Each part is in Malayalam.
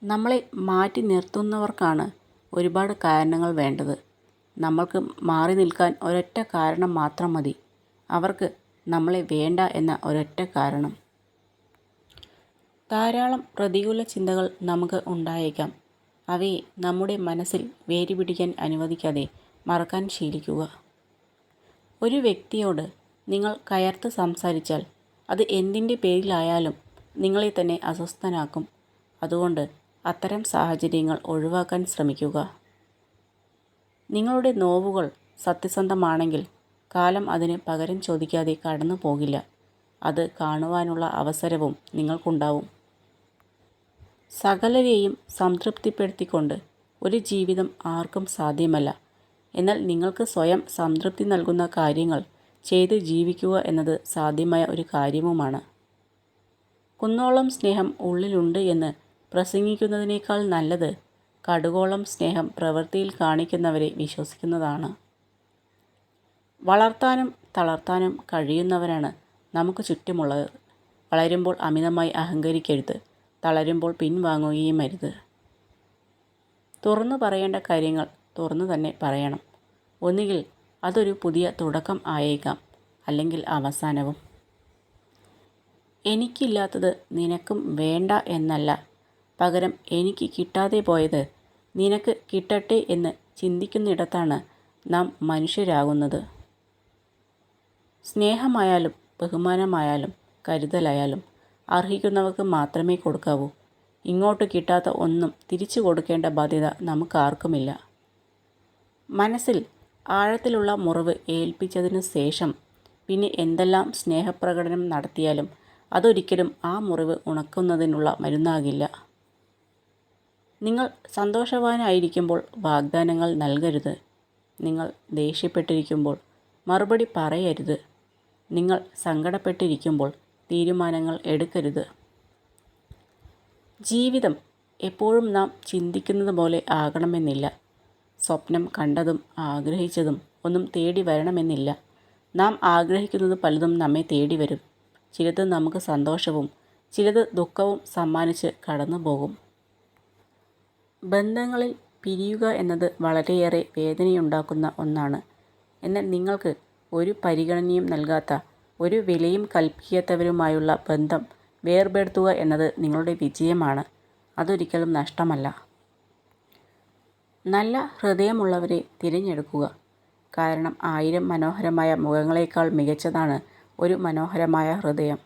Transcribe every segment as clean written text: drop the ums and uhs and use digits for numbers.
നമ്മളെ മാറ്റി നിർത്തുന്നവർക്കാണ് ഒരുപാട് കാരണങ്ങൾ വേണ്ടത്. നമ്മൾക്ക് മാറി നിൽക്കാൻ ഒരൊറ്റ കാരണം മാത്രം മതി. അവർക്ക് നമ്മളെ വേണ്ട എന്ന ഒരൊറ്റ കാരണം. ധാരാളം പ്രതികൂല ചിന്തകൾ നമുക്ക് ഉണ്ടായേക്കാം. അവയെ നമ്മുടെ മനസ്സിൽ വേരുപിടിക്കാൻ അനുവദിക്കാതെ മറക്കാൻ ശീലിക്കുക. ഒരു വ്യക്തിയോട് നിങ്ങൾ കയർത്ത് സംസാരിച്ചാൽ അത് എന്തിൻ്റെ പേരിലായാലും നിങ്ങളെ തന്നെ അസ്വസ്ഥനാക്കും. അതുകൊണ്ട് അത്തരം സാഹചര്യങ്ങൾ ഒഴിവാക്കാൻ ശ്രമിക്കുക. നിങ്ങളുടെ നോവുകൾ സത്യസന്ധമാണെങ്കിൽ കാലം അതിന് പകരം ചോദിക്കാതെ കടന്നു പോകില്ല. അത് കാണുവാനുള്ള അവസരവും നിങ്ങൾക്കുണ്ടാവും. സകലരെയും സംതൃപ്തിപ്പെടുത്തിക്കൊണ്ട് ഒരു ജീവിതം ആർക്കും സാധ്യമല്ല. എന്നാൽ നിങ്ങൾക്ക് സ്വയം സംതൃപ്തി നൽകുന്ന കാര്യങ്ങൾ ചെയ്ത് ജീവിക്കുക എന്നത് സാധ്യമായ ഒരു കാര്യവുമാണ്. കുന്നോളം സ്നേഹം ഉള്ളിലുണ്ട് എന്ന് പ്രസംഗിക്കുന്നതിനേക്കാൾ നല്ലത് കടുകോളം സ്നേഹം പ്രവൃത്തിയിൽ കാണിക്കുന്നവരെ വിശ്വസിക്കുന്നതാണ്. വളർത്താനും തളർത്താനും കഴിയുന്നവരാണ് നമുക്ക് ചുറ്റുമുള്ളത്. വളരുമ്പോൾ അമിതമായി അഹങ്കരിക്കരുത്. തളരുമ്പോൾ പിൻവാങ്ങുകയും അരുത്. തുറന്നു പറയേണ്ട കാര്യങ്ങൾ തുറന്നു തന്നെ പറയണം. ഒന്നുകിൽ അതൊരു പുതിയ തുടക്കം ആയേക്കാം, അല്ലെങ്കിൽ അവസാനവും. എനിക്കില്ലാത്തത് നിനക്കും വേണ്ട എന്നല്ല, പകരം എനിക്ക് കിട്ടാതെ പോയത് നിനക്ക് കിട്ടട്ടെ എന്ന് ചിന്തിക്കുന്നിടത്താണ് നാം മനുഷ്യരാകുന്നത്. സ്നേഹമായാലും ബഹുമാനമായാലും കരുതലായാലും അർഹിക്കുന്നവർക്ക് മാത്രമേ കൊടുക്കാവൂ. ഇങ്ങോട്ട് കിട്ടാത്ത ഒന്നും തിരിച്ചു കൊടുക്കേണ്ട ബാധ്യത നമുക്കാർക്കുമില്ല. മനസ്സിൽ ആഴത്തിലുള്ള മുറിവ് ഏൽപ്പിച്ചതിനു ശേഷം പിന്നെ എന്തെല്ലാം സ്നേഹപ്രകടനം നടത്തിയാലും അതൊരിക്കലും ആ മുറിവ് ഉണക്കുന്നതിനുള്ള മരുന്നാകില്ല. നിങ്ങൾ സന്തോഷവാനായിരിക്കുമ്പോൾ വാഗ്ദാനങ്ങൾ നൽകരുത്. നിങ്ങൾ ദേഷ്യപ്പെട്ടിരിക്കുമ്പോൾ മറുപടി പറയരുത്. നിങ്ങൾ സങ്കടപ്പെട്ടിരിക്കുമ്പോൾ തീരുമാനങ്ങൾ എടുക്കരുത്. ജീവിതം എപ്പോഴും നാം ചിന്തിക്കുന്നത് പോലെ ആകണമെന്നില്ല. സ്വപ്നം കണ്ടതും ആഗ്രഹിച്ചതും ഒന്നും തേടി വരണമെന്നില്ല. നാം ആഗ്രഹിക്കുന്നത് പലതും നമ്മെ തേടി വരും. ചിലത് നമുക്ക് സന്തോഷവും ചിലത് ദുഃഖവും സമ്മാനിച്ച് കടന്നു പോകും. ബന്ധങ്ങളിൽ പിരിയുക എന്നത് വളരെയേറെ വേദനയുണ്ടാക്കുന്ന ഒന്നാണ്. എന്നാൽ നിങ്ങൾക്ക് ഒരു പരിഗണനയും നൽകാത്ത, ഒരു വിലയും കൽപ്പിക്കാത്തവരുമായുള്ള ബന്ധം വേർപെടുത്തുക എന്നത് നിങ്ങളുടെ വിജയമാണ്. അതൊരിക്കലും നഷ്ടമല്ല. നല്ല ഹൃദയമുള്ളവരെ തിരഞ്ഞെടുക്കുക. കാരണം 1000 മനോഹരമായ മുഖങ്ങളേക്കാൾ മികച്ചതാണ് ഒരു മനോഹരമായ ഹൃദയം.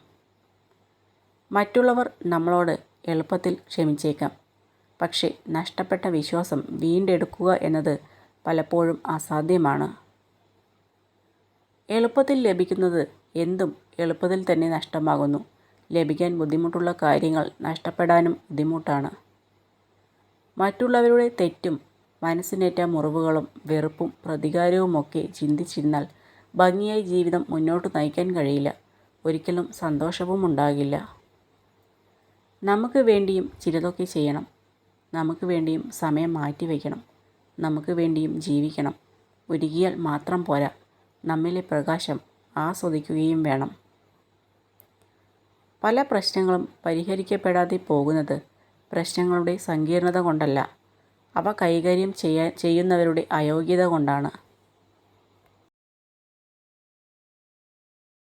മറ്റുള്ളവർ നമ്മളോട് എളുപ്പത്തിൽ ക്ഷമിച്ചേക്കാം. പക്ഷേ നഷ്ടപ്പെട്ട വിശ്വാസം വീണ്ടെടുക്കുക എന്നത് പലപ്പോഴും അസാധ്യമാണ്. എളുപ്പത്തിൽ ലഭിക്കുന്നത് എന്തും എളുപ്പത്തിൽ തന്നെ നഷ്ടമാകുന്നു. ലഭിക്കാൻ ബുദ്ധിമുട്ടുള്ള കാര്യങ്ങൾ നഷ്ടപ്പെടാനും ബുദ്ധിമുട്ടാണ്. മറ്റുള്ളവരുടെ തെറ്റും മനസ്സിനേറ്റ മുറിവുകളും വെറുപ്പും പ്രതികാരവുമൊക്കെ ചിന്തിച്ചിരുന്നാൽ ഭംഗിയായി ജീവിതം മുന്നോട്ട് നയിക്കാൻ കഴിയില്ല. ഒരിക്കലും സന്തോഷവും ഉണ്ടാകില്ല. നമുക്ക് വേണ്ടിയും ചിലതൊക്കെ ചെയ്യണം. നമുക്ക് വേണ്ടിയും സമയം മാറ്റിവെക്കണം. നമുക്ക് വേണ്ടിയും ജീവിക്കണം. ഒരുങ്ങിയാൽ മാത്രം പോരാ, നമ്മിലെ പ്രകാശം ആസ്വദിക്കുകയും വേണം. പല പ്രശ്നങ്ങളും പരിഹരിക്കപ്പെടാതെ പോകുന്നത് പ്രശ്നങ്ങളുടെ സങ്കീർണത കൊണ്ടല്ല, അവ കൈകാര്യം ചെയ്യുന്നവരുടെ അയോഗ്യത കൊണ്ടാണ്.